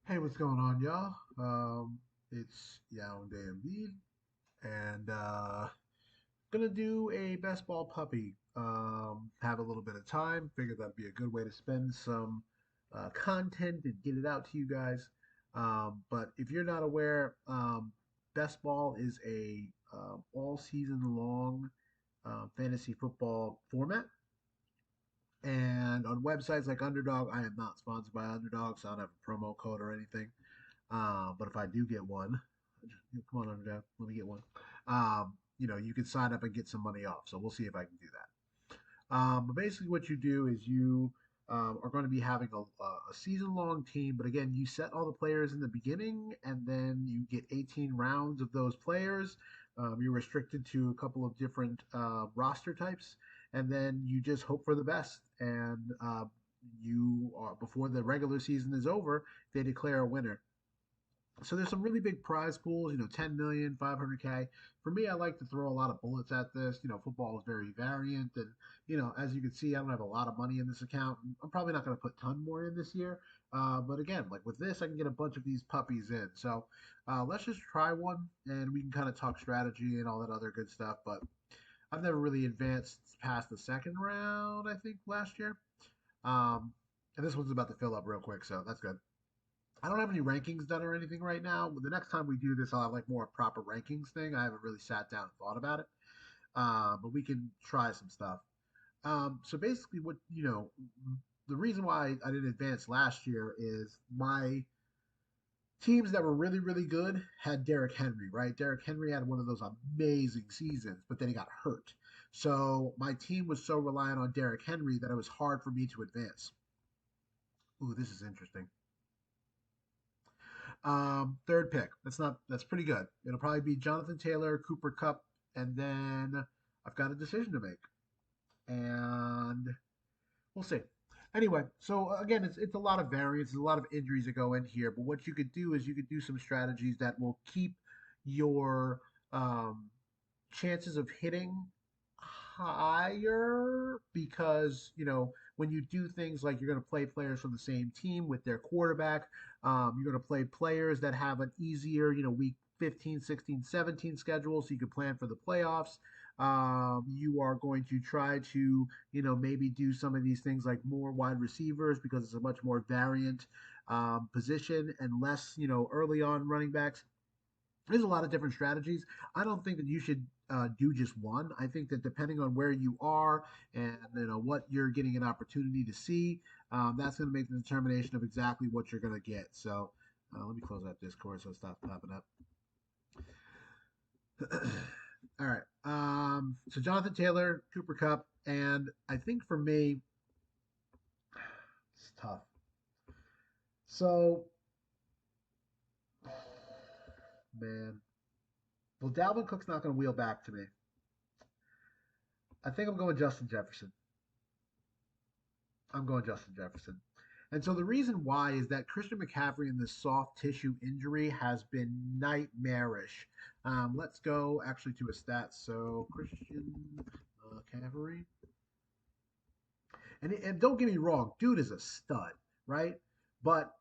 Hey, what's going on, y'all? It's Yaounde Embiid, and gonna do a best ball puppy. Have a little bit of time. Figured that'd be a good way to spend some content and get it out to you guys. But if you're not aware, best ball is a all season long fantasy football format. And on websites like Underdog, I am not sponsored by Underdog, so I don't have a promo code or anything. But if I do get one, come on, Underdog, let me get one. You can sign up and get some money off. So we'll see if I can do that. But basically, what you do is you are going to be having a season long team. But again, you set all the players in the beginning, and then you get 18 rounds of those players. You're restricted to a couple of different roster types, and then you just hope for the best. And you are before the regular season is over, they declare a winner. So there's some really big prize pools, 10 million, 500K. For me, I like to throw a lot of bullets at this. Football is very variant. And, as you can see, I don't have a lot of money in this account. I'm probably not going to put a ton more in this year. But again, like with this, I can get a bunch of these puppies in. So let's just try one and we can kind of talk strategy and all that other good stuff. But I've never really advanced past the second round, I think, last year. Um, and this one's about to fill up real quick, so that's good. I don't have any rankings done or anything right now. The next time we do this, I'll have like more proper rankings thing. I haven't really sat down and thought about it, but we can try some stuff. So basically, the reason why I didn't advance last year is my teams that were really, really good had Derrick Henry, right? Derrick Henry had one of those amazing seasons, but then he got hurt. So my team was so reliant on Derrick Henry that it was hard for me to advance. Ooh, this is interesting. Third pick. That's pretty good. It'll probably be Jonathan Taylor, Cooper Cup, and then I've got a decision to make, and we'll see. Anyway, so again, it's a lot of variance, there's a lot of injuries that go in here. But what you could do is you could do some strategies that will keep your um, chances of hitting higher because when you do things like you're going to play players from the same team with their quarterback, you're going to play players that have an easier week 15, 16, 17 schedule so you can plan for the playoffs. You are going to try to maybe do some of these things like more wide receivers because it's a much more variant position and less early on running backs. There's a lot of different strategies. I don't think that you should do just one. I think that depending on where you are and what you're getting an opportunity to see, that's going to make the determination of exactly what you're going to get. So let me close out Discord so it stops popping up. All right. So Jonathan Taylor, Cooper Cup, and I think for me, it's tough. So, man, well, Dalvin Cook's not going to wheel back to me. I think I'm going Justin Jefferson. I'm going Justin Jefferson. And so the reason why is that Christian McCaffrey in this soft tissue injury has been nightmarish. Let's go actually to his stats. So Christian McCaffrey, and don't get me wrong, dude is a stud, right? But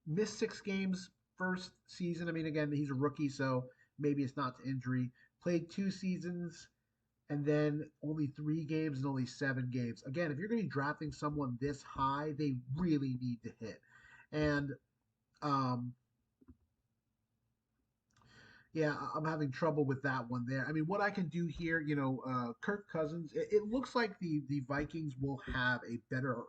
missed 6 games first season. I mean, again, he's a rookie, so maybe it's not to injury. Played 2 seasons, and then only 3 games and only 7 games. Again, if you're going to be drafting someone this high, they really need to hit. And um, yeah, I'm having trouble with that one there. I mean, what I can do here, Kirk Cousins. It looks like the Vikings will have a better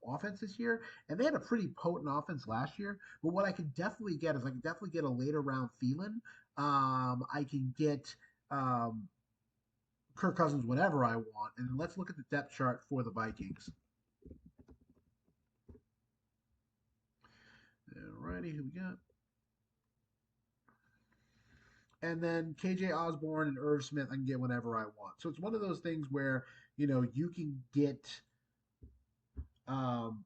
offense this year, and they had a pretty potent offense last year. But what I can definitely get is I can definitely get a later round Thielen. I can get Kirk Cousins whenever I want. And let's look at the depth chart for the Vikings. Alrighty, who we got? And then KJ Osborne and Irv Smith, I can get whenever I want. So it's one of those things where you can get um,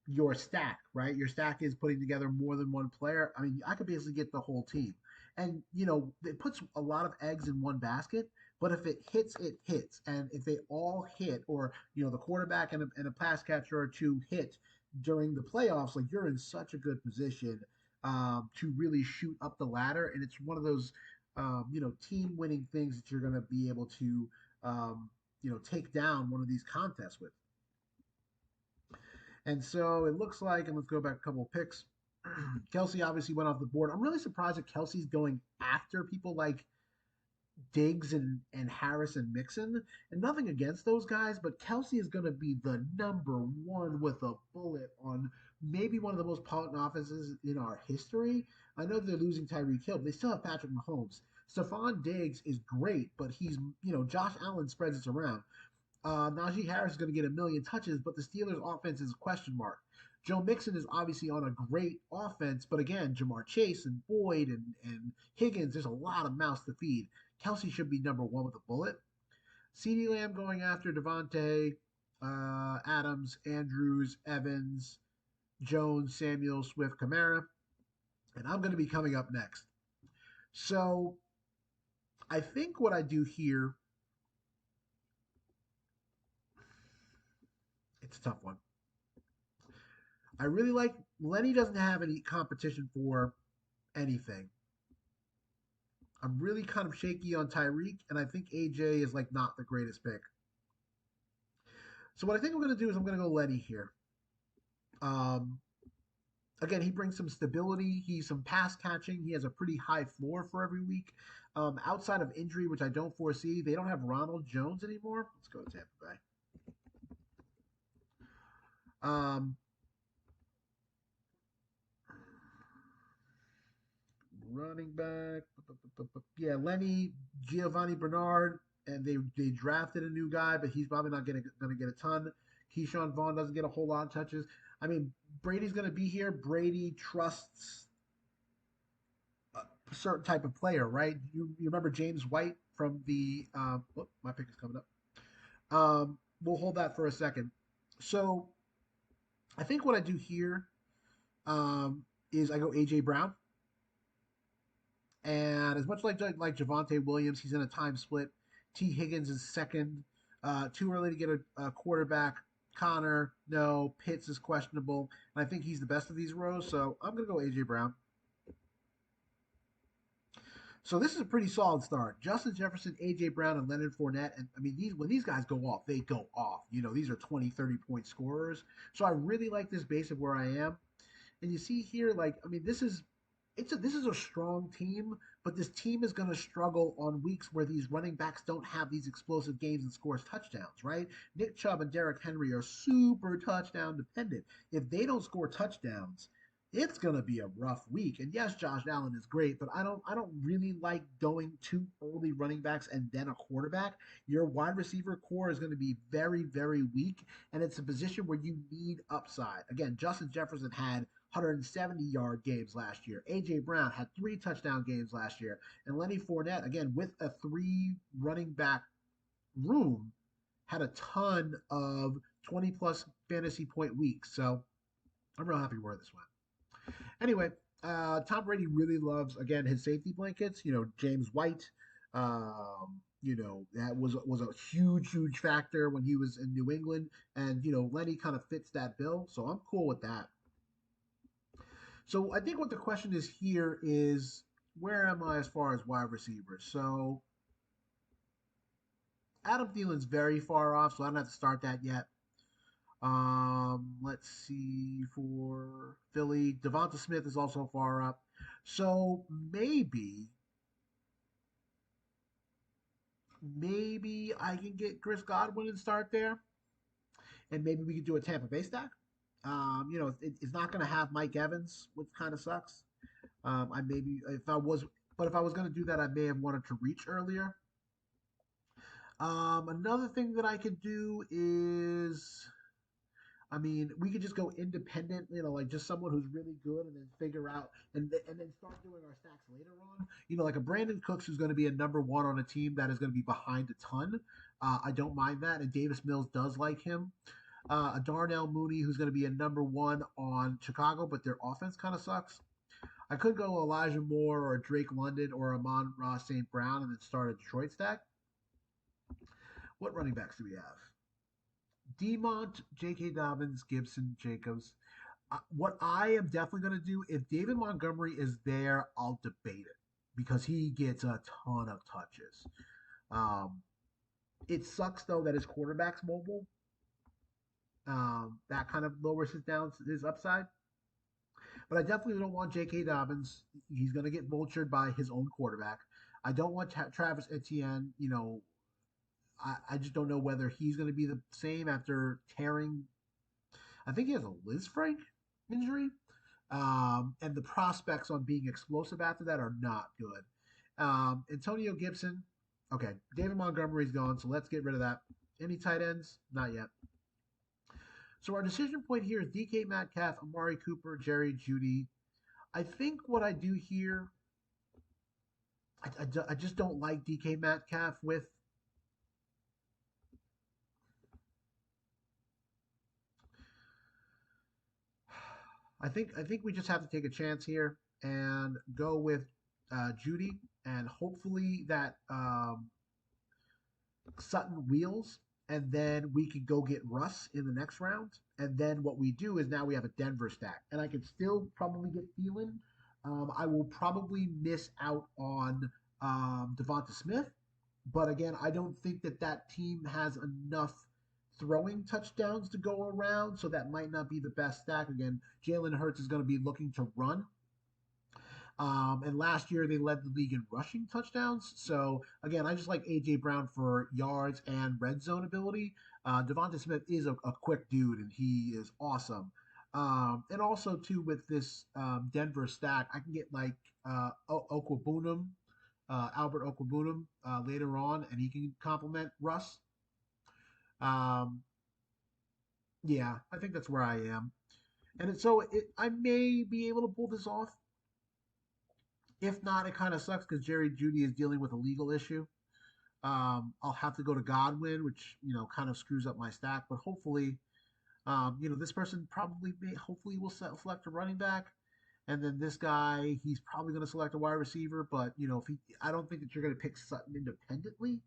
your stack, right? Your stack is putting together more than one player. I mean, I could basically get the whole team. And, it puts a lot of eggs in one basket, But if it hits, it hits. And if they all hit, or the quarterback and a pass catcher or two hit during the playoffs, like you're in such a good position to really shoot up the ladder. And it's one of those team winning things that you're going to be able to take down one of these contests with. And so it looks like, and let's go back a couple of picks. Kelsey obviously went off the board. I'm really surprised that Kelsey's going after people like Diggs and Harris and Mixon. And nothing against those guys, but Kelsey is going to be the number one with a bullet on maybe one of the most potent offenses in our history. I know they're losing Tyreek Hill, but they still have Patrick Mahomes. Stephon Diggs is great, but Josh Allen spreads it around. Najee Harris is going to get a million touches, but the Steelers' offense is a question mark. Joe Mixon is obviously on a great offense, but again, Jamar Chase and Boyd and Higgins, there's a lot of mouths to feed. Kelsey should be number one with a bullet. CeeDee Lamb going after Devontae, Adams, Andrews, Evans, Jones, Samuel, Swift, Kamara. And I'm going to be coming up next. So I think what I do here, it's a tough one. I really like Lenny doesn't have any competition for anything. I'm really kind of shaky on Tyreek, and I think AJ is like not the greatest pick. So what I think I'm going to do is I'm going to go Lenny here. Um, Again, he brings some stability. He's some pass catching. He has a pretty high floor for every week. Outside of injury, which I don't foresee, they don't have Ronald Jones anymore. Let's go to Tampa Bay. Um, Running back, yeah, Lenny, Giovanni Bernard, and they drafted a new guy, but he's probably not going to get a ton. Keyshawn Vaughn doesn't get a whole lot of touches. I mean, Brady's going to be here. Brady trusts a certain type of player, right? You remember James White from the my pick is coming up. We'll hold that for a second. So I think what I do here is I go AJ Brown. And as much like Javonte Williams, he's in a time split. T. Higgins is second. Too early to get a quarterback. Connor, no. Pitts is questionable. And I think he's the best of these rows. So I'm going to go A.J. Brown. So this is a pretty solid start. Justin Jefferson, A.J. Brown, and Leonard Fournette. And I mean, when these guys go off, they go off. These are 20, 30-point scorers. So I really like this base of where I am. And you see here, like, I mean, this is a strong team, but this team is going to struggle on weeks where these running backs don't have these explosive games and scores touchdowns, right? Nick Chubb and Derrick Henry are super touchdown dependent. If they don't score touchdowns, it's going to be a rough week. And yes, Josh Allen is great, but I don't really like going too early running backs and then a quarterback. Your wide receiver core is going to be very, very weak, and it's a position where you need upside. Again, Justin Jefferson had 170-yard games last year. A.J. Brown had 3 touchdown games last year. And Lenny Fournette, again, with a 3 running back room, had a ton of 20-plus fantasy point weeks. So I'm real happy where this went. Anyway, Tom Brady really loves, again, his safety blankets. James White, that was a huge, huge factor when he was in New England. And, Lenny kind of fits that bill. So I'm cool with that. So I think what the question is here is where am I as far as wide receivers? So Adam Thielen's very far off, so I don't have to start that yet. Let's see for Philly. Devonta Smith is also far up. So maybe I can get Chris Godwin and start there. And maybe we could do a Tampa Bay stack. It's not going to have Mike Evans, which kind of sucks. I maybe if I was going to do that, I may have wanted to reach earlier. Another thing that I could do is, I mean, we could just go independent, like just someone who's really good, and then figure out and then start doing our stacks later on. Like a Brandon Cooks who's going to be a number one on a team that is going to be behind a ton. I don't mind that, and Davis Mills does like him. A Darnell Mooney who's going to be a number one on Chicago, but their offense kind of sucks. I could go Elijah Moore or Drake London or Amon Ross St. Brown and then start a Detroit stack. What running backs do we have? Demont, J.K. Dobbins, Gibson, Jacobs. What I am definitely going to do, if David Montgomery is there, I'll debate it because he gets a ton of touches. Um, it sucks though that his quarterback's mobile. That kind of lowers his upside. But I definitely don't want J.K. Dobbins. He's going to get vultured by his own quarterback. I don't want Travis Etienne. I just don't know whether he's going to be the same after tearing. I think he has a Liz Frank injury. And the prospects on being explosive after that are not good. Antonio Gibson, okay. David Montgomery's gone, so let's get rid of that. Any tight ends? Not yet. So our decision point here is DK Metcalf, Amari Cooper, Jerry Judy. I think what I do here, I just don't like DK Metcalf with. I think we just have to take a chance here and go with Judy, and hopefully that Sutton wheels, and then we could go get Russ in the next round. And then what we do is now we have a Denver stack, and I could still probably get Thielen. I will probably miss out on Devonta Smith, but again, I don't think that that team has enough throwing touchdowns to go around, so that might not be the best stack. Again, Jalen Hurts is going to be looking to run. And last year they led the league in rushing touchdowns. So again, I just like AJ Brown for yards and red zone ability. Devonta Smith is a quick dude, and he is awesome. And also too with this Denver stack, I can get like Okwabunum, Albert Okwabunum later on, and he can complement Russ. Um, yeah, I think that's where I am. I may be able to pull this off. If not, it kind of sucks because Jerry Judy is dealing with a legal issue. I'll have to go to Godwin, which kind of screws up my stack. But hopefully, this person hopefully will select a running back, and then this guy, he's probably going to select a wide receiver. But I don't think that you're going to pick Sutton independently.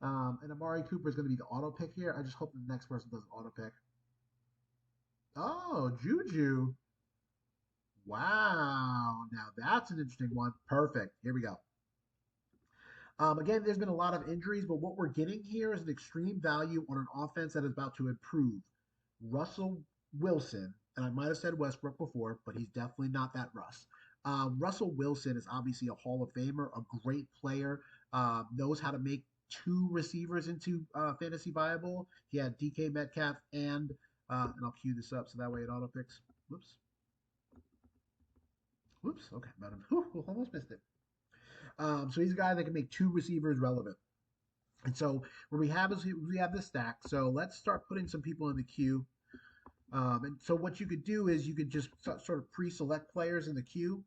And Amari Cooper is going to be the auto pick here. I just hope the next person doesn't auto pick. Oh, Juju. Wow. Now that's an interesting one. Perfect. Here we go. Again, there's been a lot of injuries, but what we're getting here is an extreme value on an offense that is about to improve. Russell Wilson, and I might have said Westbrook before, but he's definitely not that Russ. Russell Wilson is obviously a Hall of Famer, a great player, knows how to make two receivers into fantasy viable. He had DK Metcalf and I'll cue this up so that way it auto picks. Whoops. Whoops. Okay, almost missed it. So he's a guy that can make two receivers relevant. And so what we have is we have this stack. So let's start putting some people in the queue. And so what you could do is you could just sort of pre-select players in the queue.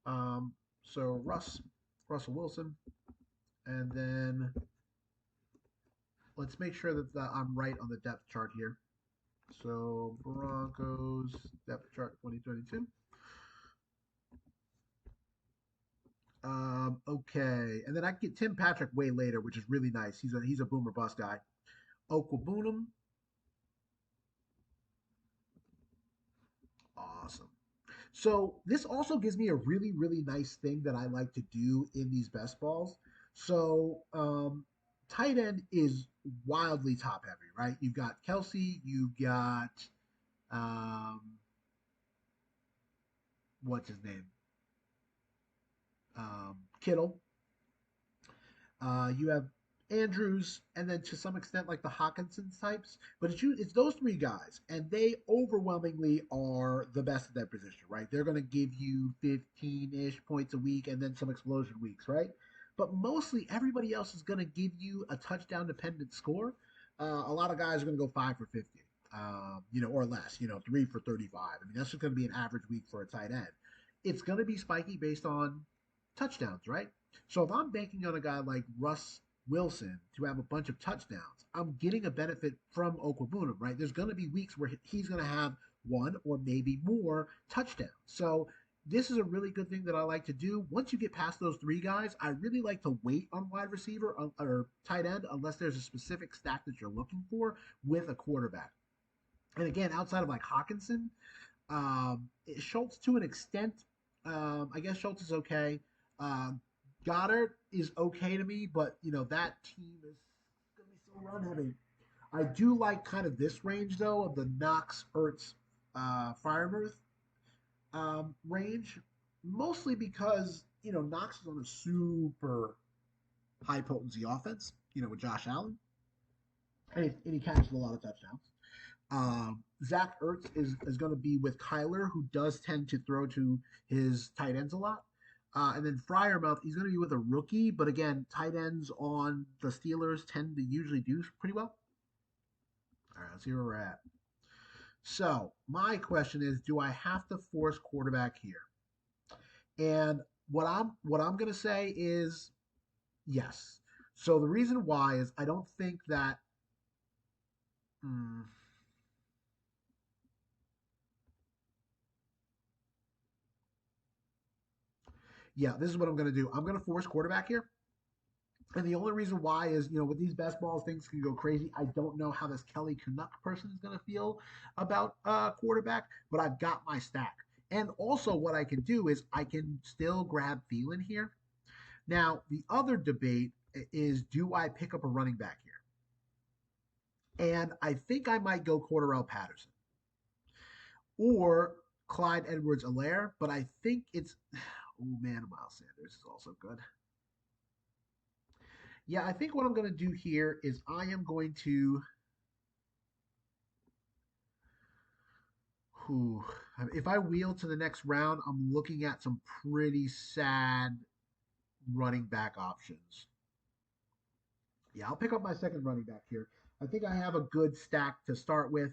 So Russell Wilson, and then let's make sure that I'm right on the depth chart here. So Broncos depth chart 2022. Okay, and then I can get Tim Patrick way later, which is really nice. He's a boomer bust guy. Okwabunum, awesome. So this also gives me a really really nice thing that I like to do in these best balls. So tight end is wildly top heavy, right? You've got Kelsey, you've got um, what's his name, Kittle. You have Andrews, and then to some extent like the Hawkinson types. But it's those three guys, and they overwhelmingly are the best at their position, right? They're going to give you 15-ish points a week, and then some explosion weeks, right? But mostly everybody else is going to give you a touchdown dependent score. A lot of guys are going to go 5 for 50, or less. 3 for 35. I mean, that's just going to be an average week for a tight end. It's going to be spiky based on touchdowns, right? So if I'm banking on a guy like Russ Wilson to have a bunch of touchdowns, I'm getting a benefit from Okwabunum, right? There's going to be weeks where he's going to have one or maybe more touchdowns. So this is a really good thing that I like to do. Once you get past those three guys, I really like to wait on wide receiver or tight end unless there's a specific stack that you're looking for with a quarterback. And again, outside of like Hawkinson, Schultz to an extent, I guess Schultz is okay. Um, Goddard is okay to me, but that team is going to be so run heavy. I do like kind of this range though of the Knox, Ertz, Firemouth range, mostly because Knox is on a super high potency offense. With Josh Allen, and he catches a lot of touchdowns. Zach Ertz is going to be with Kyler, who does tend to throw to his tight ends a lot. And then Fryermouth, he's going to be with a rookie, but again, tight ends on the Steelers tend to usually do pretty well. All right, let's see where we're at. So my question is, do I have to force quarterback here? And what I'm going to say is yes. So the reason why is I don't think that. Hmm, yeah, this is what I'm going to do. I'm going to force quarterback here. And the only reason why is, with these best balls, things can go crazy. I don't know how this Kelly Canuck person is going to feel about quarterback, but I've got my stack. And also, what I can do is I can still grab Thielen here. Now, the other debate is, do I pick up a running back here? And I think I might go Cordarrelle Patterson or Clyde Edwards-Helaire, but I think it's, oh man, Miles Sanders is also good. Yeah, I think what I'm going to do here is I am going to. Whew, if I wheel to the next round, I'm looking at some pretty sad running back options. Yeah, I'll pick up my second running back here. I think I have a good stack to start with.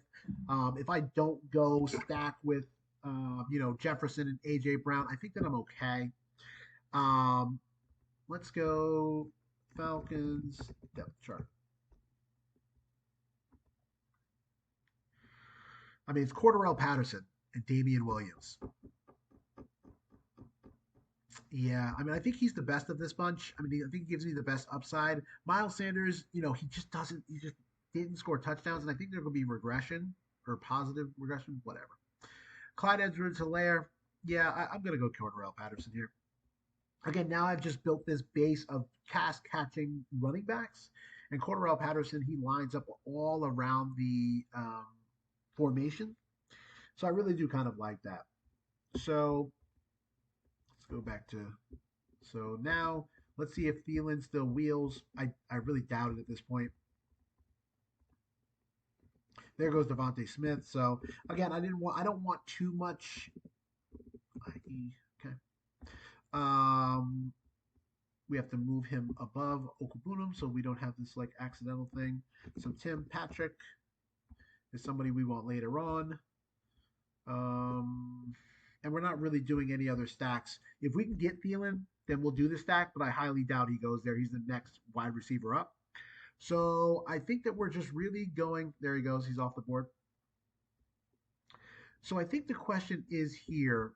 If I don't go stack with, Jefferson and AJ Brown, I think that I'm okay. Um, let's go Falcons depth chart. I mean, it's Cordarrelle Patterson and Damian Williams. Yeah, I mean, I think he's the best of this bunch. I mean, I think he gives me the best upside. Miles Sanders, he just doesn't, he just didn't score touchdowns, and I think there will be regression or positive regression, whatever. Clyde Edwards-Helaire, yeah, I'm going to go Cordarrelle Patterson here. Again, now I've just built this base of pass catching running backs, and Cordarrelle Patterson, he lines up all around the formation. So I really do kind of like that. So let's go back to. So now let's see if Thielen still wheels. I really doubt it at this point. There goes Devontae Smith. So again, I don't want too much. Okay. Um, we have to move him above Okubunum so we don't have this like accidental thing. So Tim Patrick is somebody we want later on. Um, and we're not really doing any other stacks. If we can get Thielen, then we'll do the stack, but I highly doubt he goes there. He's the next wide receiver up. So I think that we're just really going. There he goes. He's off the board. So I think the question is here: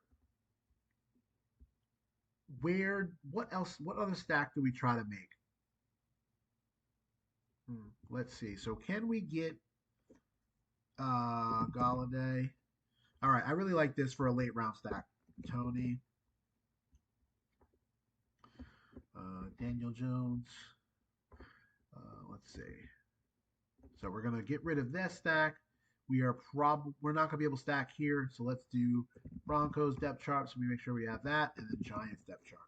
what else? What other stack do we try to make? Let's see. So can we get Galladay? All right. I really like this for a late round stack. Tony, Daniel Jones. Let's see. So we're gonna get rid of this stack. We're not gonna be able to stack here. So let's do Broncos depth chart. So we make sure we have that, and then Giants depth chart.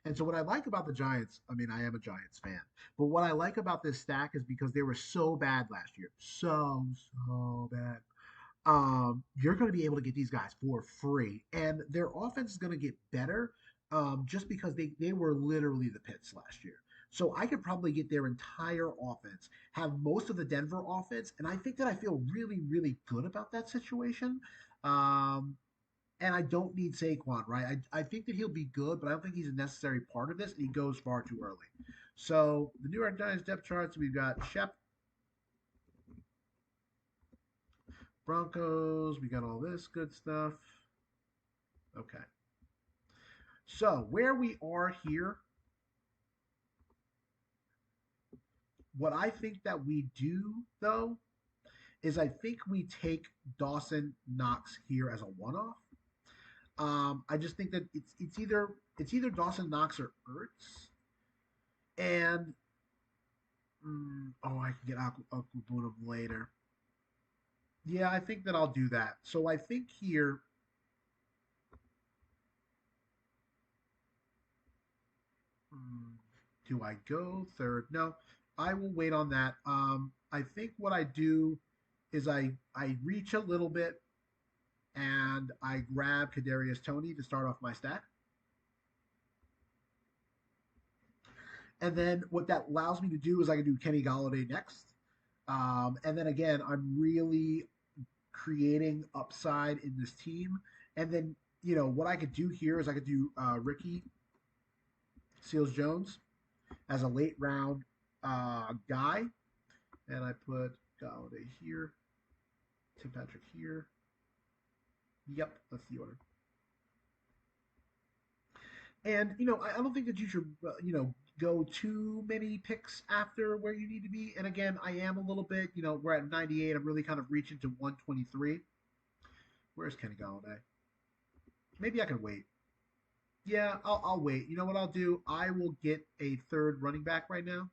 And so what I like about the Giants, I mean, I am a Giants fan, but what I like about this stack is because they were so bad last year, so bad. You're going to be able to get these guys for free, and their offense is going to get better just because they were literally the pits last year. So I could probably get their entire offense, have most of the Denver offense, and I think that I feel really, really good about that situation. Um, and I don't need Saquon, right? I think that he'll be good, but I don't think he's a necessary part of this, and he goes far too early. So the New York Giants depth charts, we've got Shep, Broncos, we got all this good stuff. Okay. So where we are here, what I think that we do though is I think we take Dawson Knox here as a one-off. I just think that it's either Dawson Knox or Ertz, and I can get Aquabunum later. Yeah, I think that I'll do that. So I think here, mm, do I go third? No, I will wait on that. I think what I do is I reach a little bit and I grab Kadarius Tony to start off my stack. And then what that allows me to do is I can do Kenny Galladay next. And then again, I'm really creating upside in this team. And then, what I could do here is I could do Ricky Seals Jones as a late round guy. And I put Galladay here, Tim Patrick here. Yep, that's the order. And I don't think that you should go too many picks after where you need to be. And again, I am a little bit, we're at 98. I'm really kind of reaching to 123. Where's Kenny Galladay? Maybe I can wait. Yeah, I'll wait. You know what I'll do? I will get a third running back right now.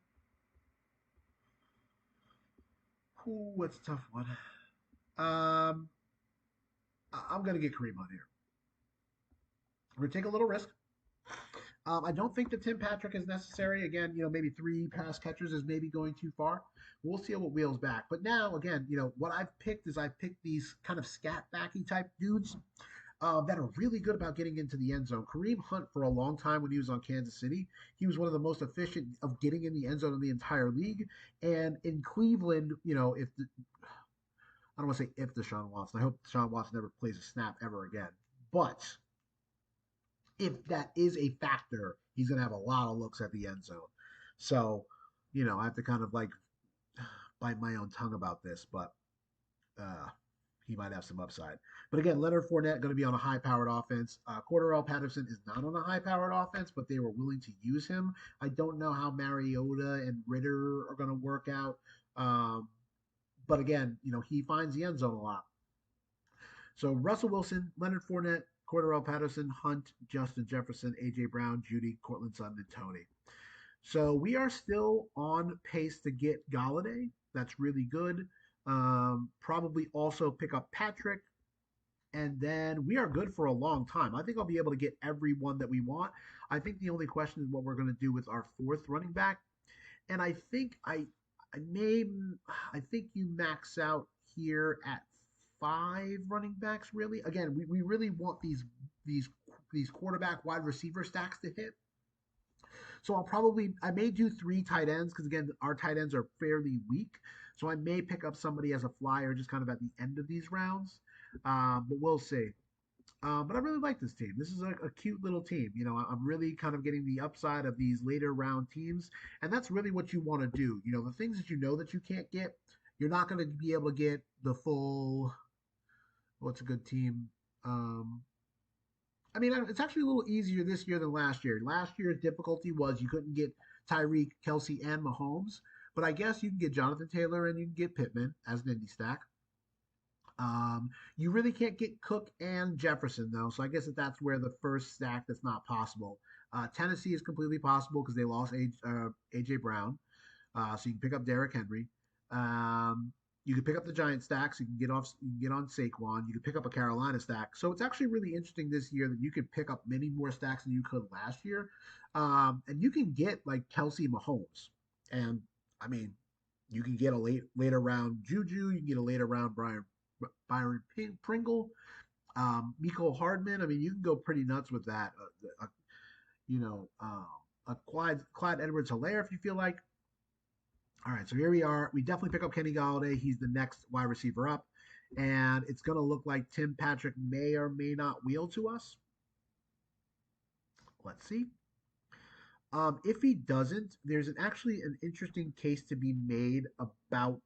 Ooh, what's a tough one? Um, I'm gonna get Kareem on here. We're gonna take a little risk. I don't think that Tim Patrick is necessary. Again, maybe three pass catchers is maybe going too far. We'll see what wheels back. But now, again, what I've picked is I've picked these kind of scat backy type dudes that are really good about getting into the end zone. Kareem Hunt, for a long time when he was on Kansas City, he was one of the most efficient of getting in the end zone in the entire league. And in Cleveland, if I don't want to say if Deshaun Watson, I hope Deshaun Watson never plays a snap ever again. But if that is a factor, he's going to have a lot of looks at the end zone. So, I have to kind of like bite my own tongue about this, but uh, he might have some upside. But again, Leonard Fournette going to be on a high-powered offense. Cordarrelle Patterson is not on a high-powered offense, but they were willing to use him. I don't know how Mariota and Ritter are going to work out. But again, he finds the end zone a lot. So Russell Wilson, Leonard Fournette, Cordarrelle Patterson, Hunt, Justin Jefferson, AJ Brown, Judy, Cortland Sutton, and Tony. So we are still on pace to get Galladay. That's really good. Probably also pick up Patrick, and then we are good for a long time. I think I'll be able to get everyone that we want. I think the only question is what we're going to do with our fourth running back, and I may I think you max out here at five running backs. Really, again, we really want these these quarterback wide receiver stacks to hit. So I may do three tight ends because again, our tight ends are fairly weak. So I may pick up somebody as a flyer just kind of at the end of these rounds. But we'll see. But I really like this team. This is a cute little team. I'm really kind of getting the upside of these later round teams, and that's really what you want to do. The things that that you can't get, you're not going to be able to get the full. What's a good team? Um, I mean, it's actually a little easier this year than last year. Last year's difficulty was you couldn't get Tyreek, Kelsey, and Mahomes, but I guess you can get Jonathan Taylor and you can get Pittman as an indie stack. You really can't get Cook and Jefferson though, so I guess that's where the first stack that's not possible. Tennessee is completely possible because they lost AJ Brown, so you can pick up Derrick Henry. Um, you can pick up the Giant stacks. You can get on Saquon. You can pick up a Carolina stack. So it's actually really interesting this year that you could pick up many more stacks than you could last year, and you can get like Kelsey Mahomes, and I mean, you can get a later round Juju. You can get a later round Byron Pringle, Miko Hardman. I mean, you can go pretty nuts with that. You know, um, a Clyde Edwards-Helaire if you feel like. All right, so here we are. We definitely pick up Kenny Galladay. He's the next wide receiver up, and it's going to look like Tim Patrick may or may not wheel to us. Let's see. If he doesn't, there's actually an interesting case to be made about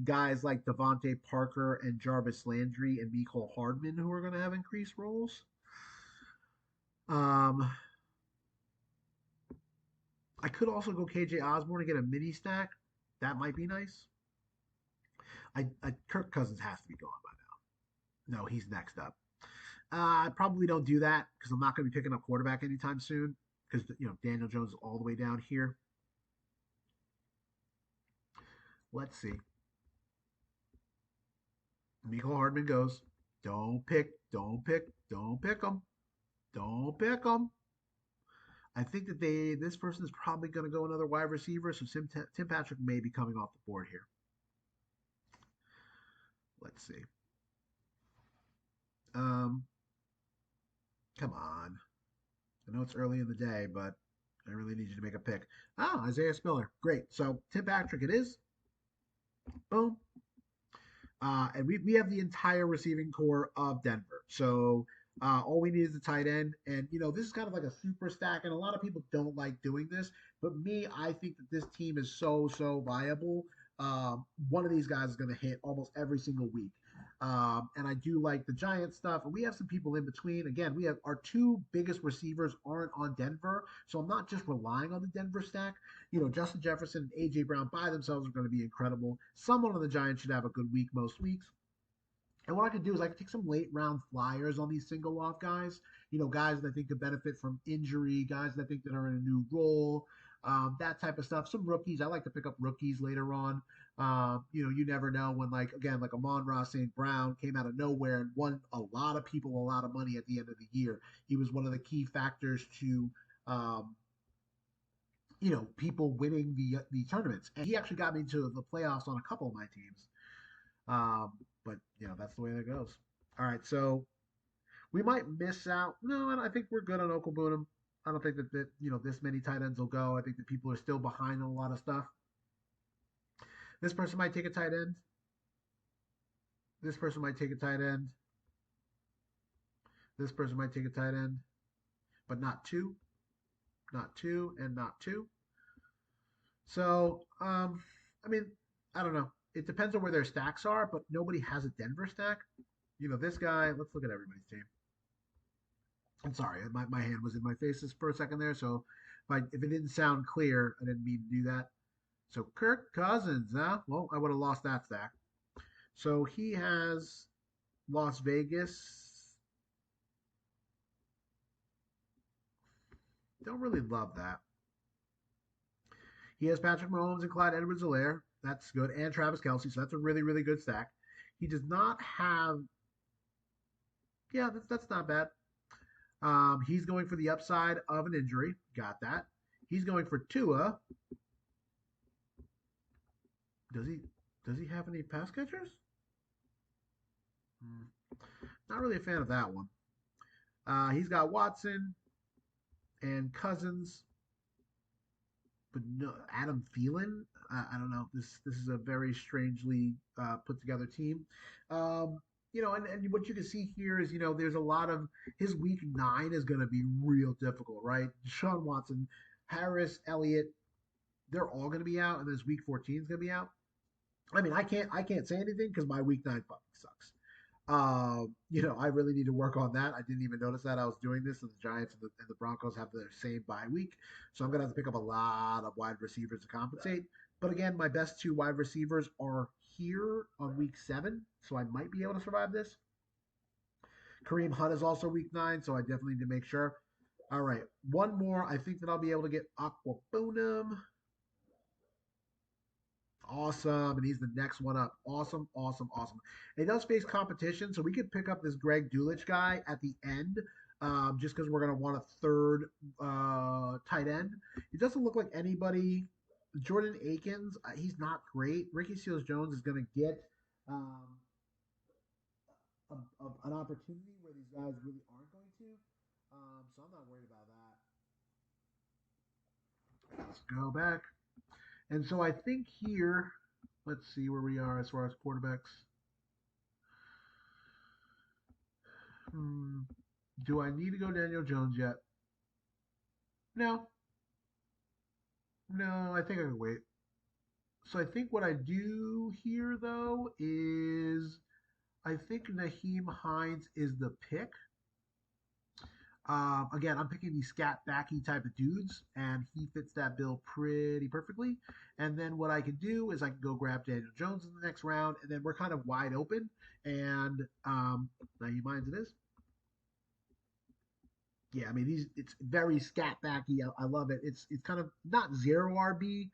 guys like Devontae Parker and Jarvis Landry and Mecole Hardman who are going to have increased roles. Um, I could also go KJ Osborne and get a mini stack. That might be nice. Kirk Cousins has to be gone by now. No, he's next up. I probably don't do that because I'm not going to be picking up quarterback anytime soon because Daniel Jones is all the way down here. Let's see. Michael Hardman goes. Don't pick. Don't pick. Don't pick him. Don't pick him. I think that this person is probably going to go another wide receiver, so Tim Patrick may be coming off the board here. Let's see. Um, Come on. I know it's early in the day, but I really need you to make a pick. Ah, Isaiah Spiller. Great. So Tim Patrick it is. Boom. And we have the entire receiving core of Denver. So all we need is a tight end. And, this is kind of like a super stack. And a lot of people don't like doing this. But me, I think that this team is so viable. One of these guys is going to hit almost every single week. And I do like the Giant stuff. And we have some people in between. Again, we have our two biggest receivers aren't on Denver. So I'm not just relying on the Denver stack. Justin Jefferson and AJ Brown by themselves are going to be incredible. Someone on the Giants should have a good week most weeks. And what I could do is I could take some late round flyers on these single off guys. Guys that I think could benefit from injury, guys that I think that are in a new role, that type of stuff. Some rookies. I like to pick up rookies later on. You never know when, like Amon-Ra St. Brown came out of nowhere and won a lot of people a lot of money at the end of the year. He was one of the key factors to um, people winning the tournaments. And he actually got me to the playoffs on a couple of my teams. Um, but that's the way that goes. All right, so we might miss out. No, I think we're good on Oklahoma. I don't think that this many tight ends will go. I think that people are still behind on a lot of stuff. This person might take a tight end. This person might take a tight end. This person might take a tight end, but not two, not two, and not two. So, I mean, I don't know. It depends on where their stacks are, but nobody has a Denver stack. This guy, let's look at everybody's team. I'm sorry, my hand was in my faces for a second there, so if it didn't sound clear, I didn't mean to do that. So Kirk Cousins, huh? Well, I would have lost that stack. So he has Las Vegas. Don't really love that. He has Patrick Mahomes and Clyde Edwards-Helaire. That's good, and Travis Kelce. So that's a really good stack. He does not have. Yeah, that's not bad. He's going for the upside of an injury. Got that. He's going for Tua. Does he? Does he have any pass catchers? Hmm. Not really a fan of that one. He's got Watson and Cousins, but no Adam Thielen. I don't know. This is a very strangely put together team. And what you can see here is there's a lot of his week 9 is going to be real difficult, right? Deshaun Watson, Harris, Elliott, they're all going to be out, and this week 14 is going to be out. I mean, I can't say anything because my week 9 fucking sucks. I really need to work on that. I didn't even notice that I was doing this, and the Giants and the Broncos have the same bye week, so I'm gonna have to pick up a lot of wide receivers to compensate. But again, my best two wide receivers are here on week 7, so I might be able to survive this. Kareem Hunt is also week 9, so I definitely need to make sure. All right, one more. I think that I'll be able to get Aquabunum. Awesome. And he's the next one up. Awesome, awesome, awesome. It does face competition, so we could pick up this Greg Dulich guy at the end, just because we're going to want a third tight end. It doesn't look like anybody. Jordan Akins, he's not great. Ricky Seals Jones is going to get um, an opportunity where these guys really aren't going to. So I'm not worried about that. Let's go back. And so I think here, let's see where we are as far as quarterbacks. Hmm, do I need to go Daniel Jones yet? No, no, I think I can wait. So I think what I do here though is I think Naheem Hines is the pick. Again, I'm picking these scat backy type of dudes, and he fits that bill pretty perfectly. And then what I can do is I can go grab Daniel Jones in the next round, and then we're kind of wide open. And 90 minds it is. Yeah, I mean these. It's very scat backy. I love it. It's kind of not zero RB,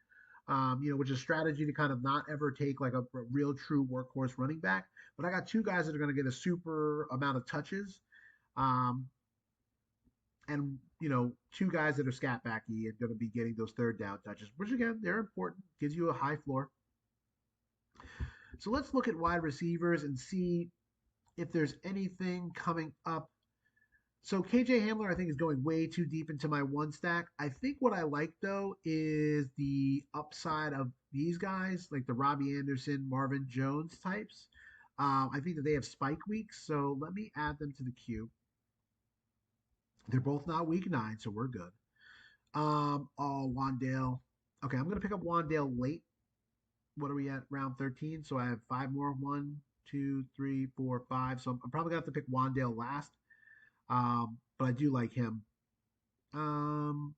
which is strategy to kind of not ever take like a real true workhorse running back. But I got two guys that are going to get a super amount of touches. Um, and two guys that are scat backy and going to be getting those third down touches, which again they're important, gives you a high floor. So let's look at wide receivers and see if there's anything coming up. So KJ Hamler, I think, is going way too deep into my one stack. I think what I like though is the upside of these guys, like the Robbie Anderson, Marvin Jones types. I think that they have spike weeks, so let me add them to the queue. They're both not week 9, so we're good. Oh, Wandale. Okay, I'm gonna pick up Wandale late. What are we at? Round 13. So I have five more. One, two, three, four, five. So I'm probably gonna have to pick Wandale last. But I do like him. Um,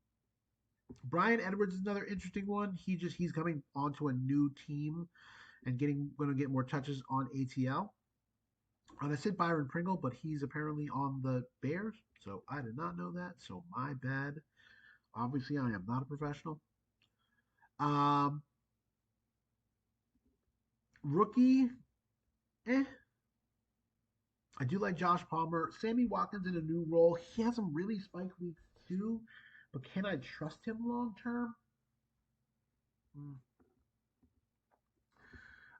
Brian Edwards is another interesting one. He's coming onto a new team and going to get more touches on ATL. And I said Byron Pringle, but he's apparently on the Bears. So I did not know that. So my bad. Obviously, I am not a professional. Um, Rookie, eh. I do like Josh Palmer. Sammy Watkins in a new role. He has some really spike weeks too, but can I trust him long term? Mm.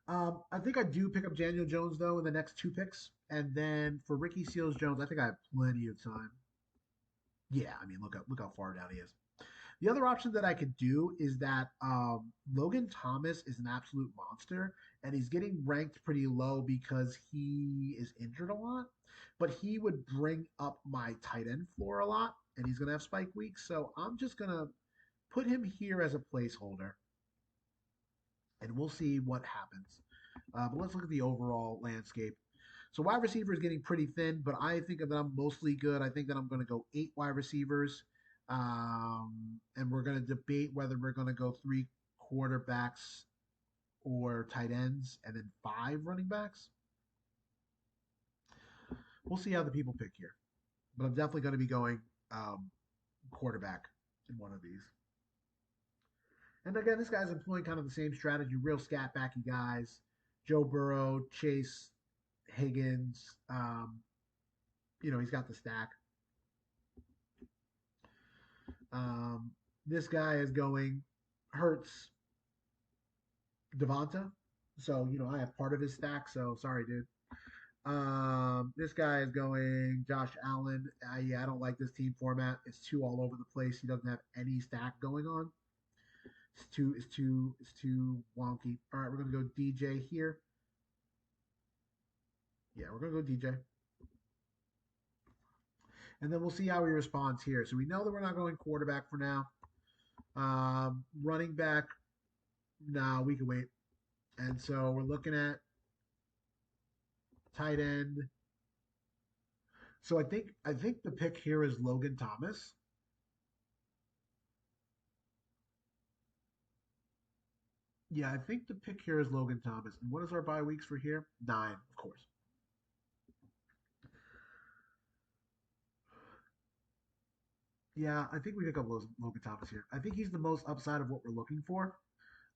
I think I do pick up Daniel Jones though in the next two picks, and then for Ricky Seals Jones, I think I have plenty of time. Yeah, I mean look how far down he is. The other option that I could do is that Logan Thomas is an absolute monster, and he's getting ranked pretty low because he is injured a lot. But he would bring up my tight end floor a lot, and he's going to have spike weeks. So I'm just going to put him here as a placeholder, and we'll see what happens. But let's look at the overall landscape. So wide receiver is getting pretty thin, but I think that I'm mostly good. I think that I'm going to go 8 wide receivers, and we're going to debate whether we're going to go 3 quarterbacks or tight ends, and then 5 running backs. We'll see how the people pick here, but I'm definitely going to be going quarterback in one of these. And again, this guy's employing kind of the same strategy, real scat backy guys. Joe Burrow, Chase, Higgins. He's got the stack. Um, this guy is going Hurts, Devonta. So, I have part of his stack. So, sorry, dude. This guy is going Josh Allen. Yeah, I don't like this team format. It's too all over the place. He doesn't have any stack going on. It's too wonky. All right, we're gonna go DJ here. Yeah, we're gonna go DJ, and then we'll see how he responds here. So we know that we're not going quarterback for now. Running back, no, we can wait. And so we're looking at tight end. So I think the pick here is Logan Thomas. Yeah, I think the pick here is Logan Thomas. And what is our bye weeks for here? 9, of course. Yeah, I think we pick up Logan Thomas here. I think he's the most upside of what we're looking for.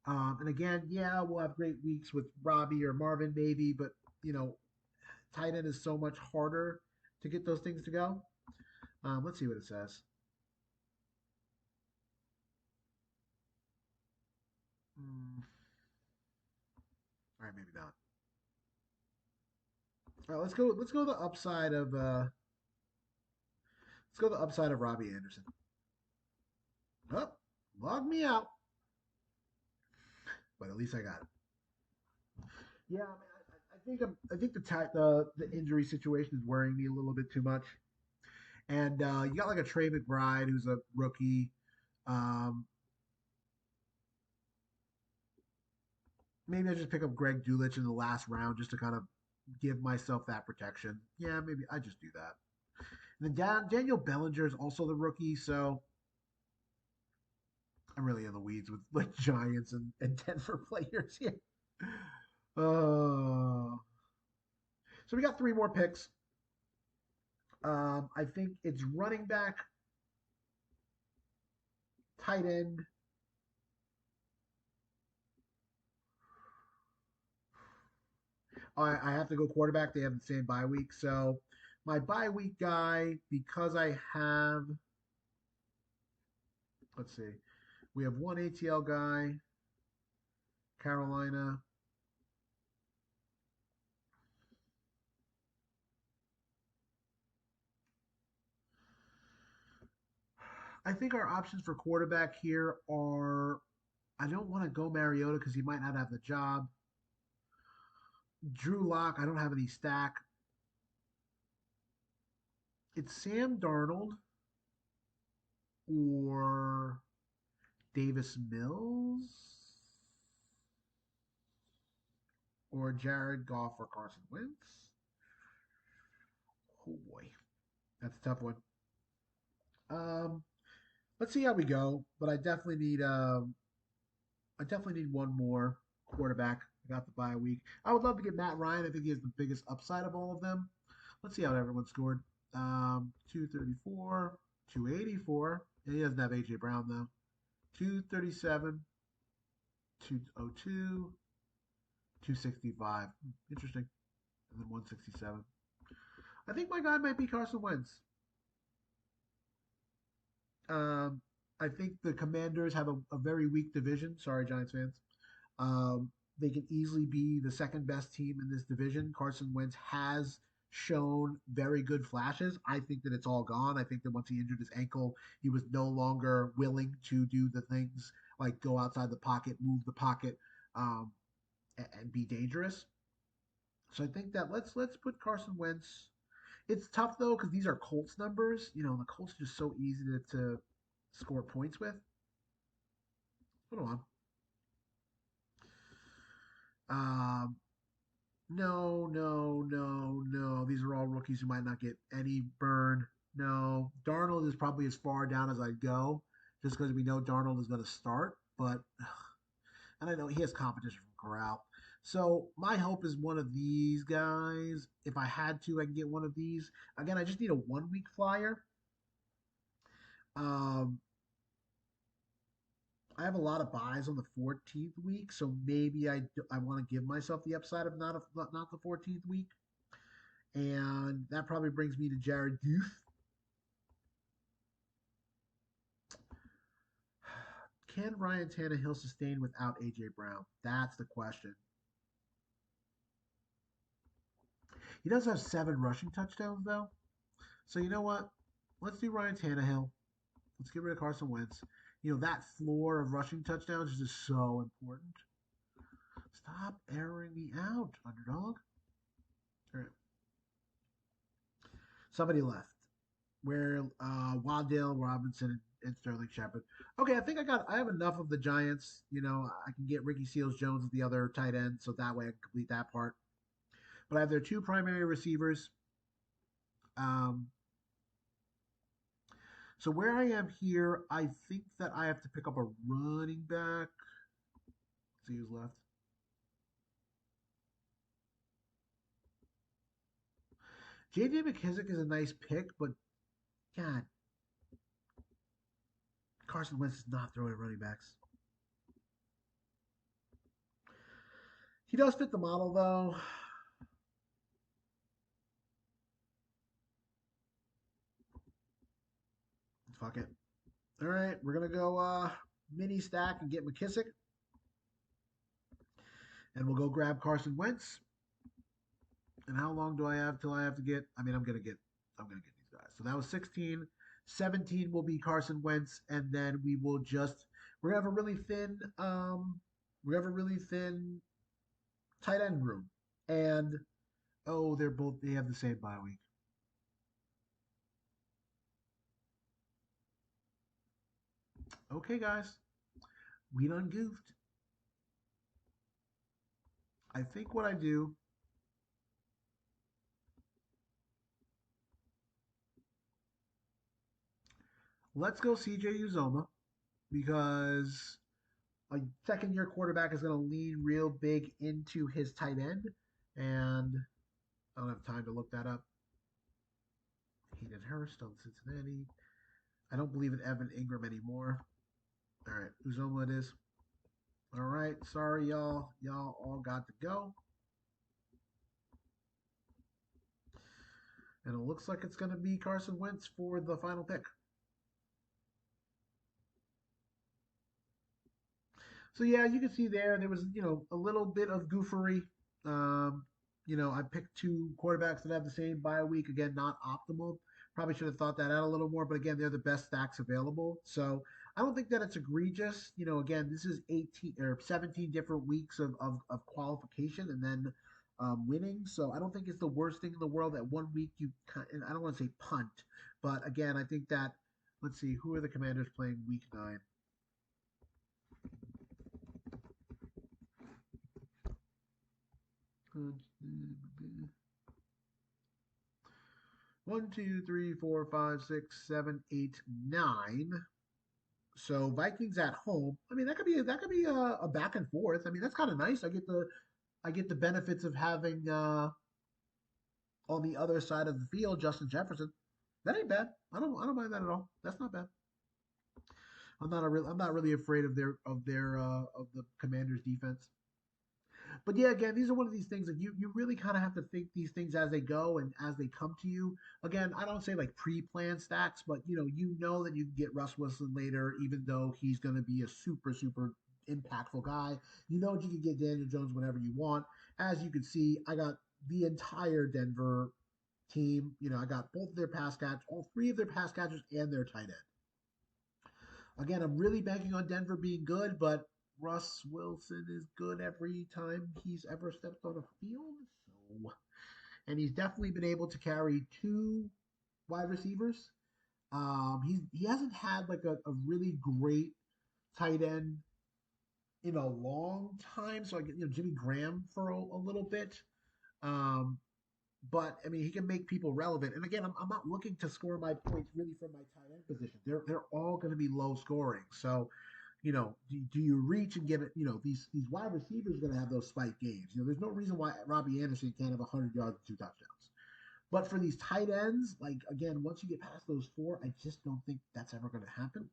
And again, yeah, we'll have great weeks with Robbie or Marvin maybe, but you know, tight end is so much harder to get those things to go. Let's see what it says. Mm, all right, maybe not. All right, let's go. Let's go the upside of. Let's go the upside of Robbie Anderson. Oh, log me out, but at least I got it. Yeah, I mean, I think the injury situation is worrying me a little bit too much. And you got like a Trey McBride who's a rookie. Um, Maybe I just pick up Greg Dulich in the last round just to kind of give myself that protection. Yeah, maybe I just do that. And then Daniel Bellinger is also the rookie, so I'm really in the weeds with like Giants and Denver players here. Uh, so we got three more picks. I think it's running back, tight end. I have to go quarterback. They have the same bye week. So my bye week guy, because I have, let's see, we have one ATL guy, Carolina. I think our options for quarterback here are I don't want to go Mariota because he might not have the job. Drew Lock, I don't have any stack. It's Sam Darnold or Davis Mills or Jared Goff or Carson Wentz. Oh boy, that's a tough one. Um, let's see how we go. But I definitely need one more quarterback. I got the bye week. I would love to get Matt Ryan. I think he has the biggest upside of all of them. Let's see how everyone scored. 234, 284. And he doesn't have AJ Brown though. 237, 202, 265. Interesting. And then 167. I think my guy might be Carson Wentz. Um, I think the Commanders have a very weak division. Sorry, Giants fans. They can easily be the second best team in this division. Carson Wentz has shown very good flashes. I think that it's all gone. I think that once he injured his ankle, he was no longer willing to do the things like go outside the pocket, move the pocket, um, and be dangerous. So I think that let's put Carson Wentz. It's tough though because these are Colts numbers. You know, the Colts are just so easy to score points with. Hold on. Um, no, no, no, no. These are all rookies who might not get any burn. No, Darnold is probably as far down as I'd go, just because we know Darnold is going to start. But and I know he has competition from Corral. So my hope is one of these guys. If I had to, I can get one of these. Again, I just need a 1 week flyer. Um, I have a lot of buys on the 14th week, so maybe I want to give myself the upside of not the 14th week, and that probably brings me to Jared Goof. Can Ryan Tannehill sustain without AJ Brown? That's the question. He does have 7 rushing touchdowns though, so you know what? Let's do Ryan Tannehill. Let's get rid of Carson Wentz. You know that floor of rushing touchdowns is just so important. Stop airing me out, underdog. All right. Somebody left. Where Waddale Robinson and Sterling Shepard. Okay, I have enough of the Giants. You know, I can get Ricky Seals Jones at the other tight end, so that way I can complete that part. But I have their two primary receivers. Um, so where I am here, I think that I have to pick up a running back. Let's see who's left. J.D. McKissick is a nice pick, but God, Carson Wentz is not throwing running backs. He does fit the model though. Fuck it. All right, we're gonna go mini stack and get McKissick, and we'll go grab Carson Wentz. And how long do I have till I have to get? I mean, I'm gonna get these guys. So that was 16. 17 will be Carson Wentz, and then we're gonna have a really thin we have a really thin tight end room. And oh, they have the same bye week. Okay, guys, we done goofed. I think what I do let's go CJ Uzoma because a second year quarterback is going to lean real big into his tight end. And I don't have time to look that up. Hayden Hurst on Cincinnati. I don't believe in Evan Ingram anymore. All right, Uzoma it is. All right, sorry y'all. Y'all all got to go. And it looks like it's going to be Carson Wentz for the final pick. So yeah, you can see there was a little bit of goofery. Um, I picked two quarterbacks that have the same bye week. Again, not optimal. Probably should have thought that out a little more. But again, they're the best stacks available. So I don't think that it's egregious. Again, this is 18 or 17 different weeks of qualification and then winning. So I don't think it's the worst thing in the world that one week and I don't want to say punt, but again, I think that let's see, who are the Commanders playing week 9? One, two, three, four, five, six, seven, eight, 9. So Vikings at home. I mean, that could be a back and forth. I mean, that's kind of nice. I get the benefits of having on the other side of the field Justin Jefferson. That ain't bad. I don't mind that at all. That's not bad. I'm not really afraid of the Commanders defense. But yeah, again, these are one of these things that you really kind of have to think these things as they go and as they come to you. Again, I don't say like pre-planned stacks, but you know that you can get Russ Wilson later, even though he's going to be a super super impactful guy. You know that you can get Daniel Jones whenever you want. As you can see, I got the entire Denver team. I got both of their pass catch, all three of their pass catchers, and their tight end. Again, I'm really banking on Denver being good, but Russ Wilson is good every time he's ever stepped on a field. So, and he's definitely been able to carry two wide receivers. He hasn't had like a really great tight end in a long time. So I get Jimmy Graham for a little bit. Um, but I mean, he can make people relevant. And again, I'm not looking to score my points really from my tight end position. They're all going to be low scoring. So, do you reach and get it? These wide receivers are going to have those spike games. There's no reason why Robbie Anderson can't have 100 yards and 2 touchdowns. But for these tight ends, like again, once you get past those four, I just don't think that's ever going to happen.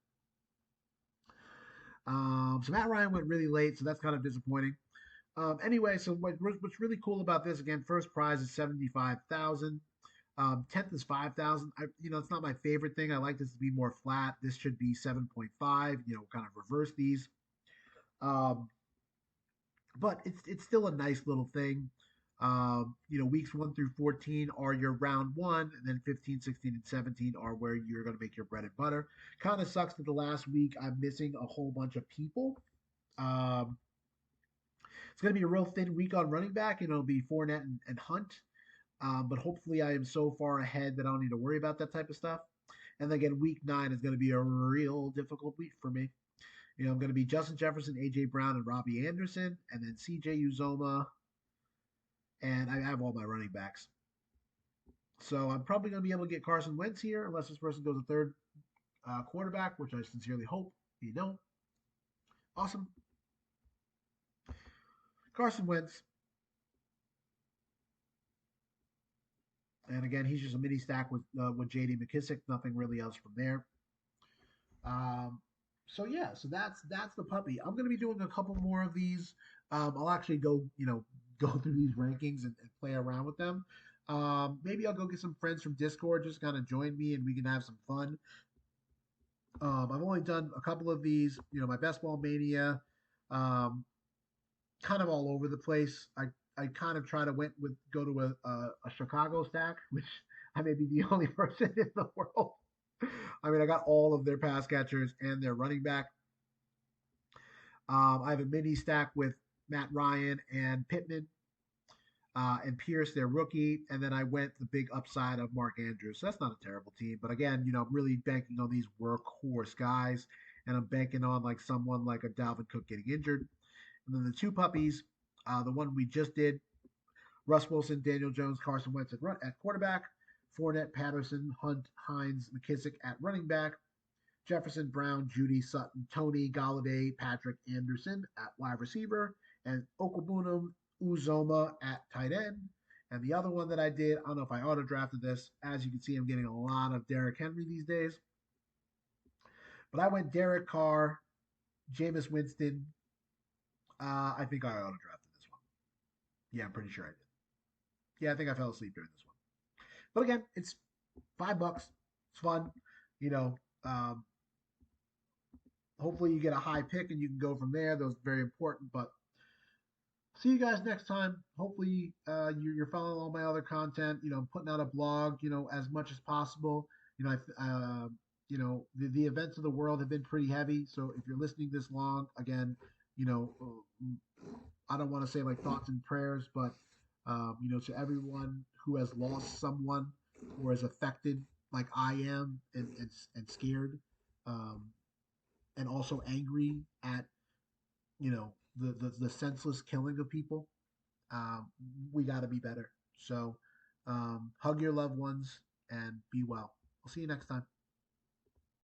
So Matt Ryan went really late, so that's kind of disappointing. Anyway, so what's really cool about this again? First prize is 75,000. 10th is 5,000. It's not my favorite thing. I like this to be more flat. This should be 7.5. Kind of reverse these. Um, but it's still a nice little thing. Weeks 1 through 14 are your round one, and then 15, 16, and 17 are where you're going to make your bread and butter. Kind of sucks that the last week I'm missing a whole bunch of people. Um, it's going to be a real thin week on running back. It'll be Fournette and Hunt. But hopefully, I am so far ahead that I don't need to worry about that type of stuff. And then again, week 9 is going to be a real difficult week for me. I'm going to be Justin Jefferson, AJ Brown, and Robbie Anderson, and then CJ Uzoma, and I have all my running backs. So I'm probably going to be able to get Carson Wentz here, unless this person goes a third quarterback, which I sincerely hope you don't. Awesome. Carson Wentz. And again, he's just a mini stack with J.D. McKissick. Nothing really else from there. So yeah, so that's the puppy. I'm gonna be doing a couple more of these. I'll actually go go through these rankings and play around with them. Maybe I'll go get some friends from Discord just kind of join me and we can have some fun. I've only done a couple of these. My best ball mania, um, kind of all over the place. I kind of try to go to a Chicago stack, which I may be the only person in the world. I mean, I got all of their pass catchers and their running back. I have a mini stack with Matt Ryan and Pittman and Pierce, their rookie, and then I went the big upside of Mark Andrews. So that's not a terrible team, but again, I'm really banking on these workhorse guys, and I'm banking on like someone like a Dalvin Cook getting injured. And then the two puppies, the one we just did, Russ Wilson, Daniel Jones, Carson Wentz at quarterback, Fournette, Patterson, Hunt, Hines, McKissick at running back, Jefferson, Brown, Judy, Sutton, Tony, Galladay, Patrick Anderson at wide receiver, and Okabunum Uzoma at tight end. And the other one that I did, I don't know if I auto drafted this. As you can see, I'm getting a lot of Derrick Henry these days. But I went Derek Carr, Jameis Winston. I think I auto drafted this one. Yeah, I'm pretty sure I did. Yeah, I think I fell asleep during this one. But again, it's $5. It's fun. You know, hopefully you get a high pick and you can go from there. Those are very important. But see you guys next time. Hopefully you're following all my other content. I'm putting out a blog. As much as possible. The events of the world have been pretty heavy. So if you're listening this long, again, you know, I don't want to say like thoughts and prayers, but to everyone who has lost someone or is affected like I am and scared, um, and also angry at the senseless killing of people. Um, we got to be better. So hug your loved ones and be well. I'll see you next time.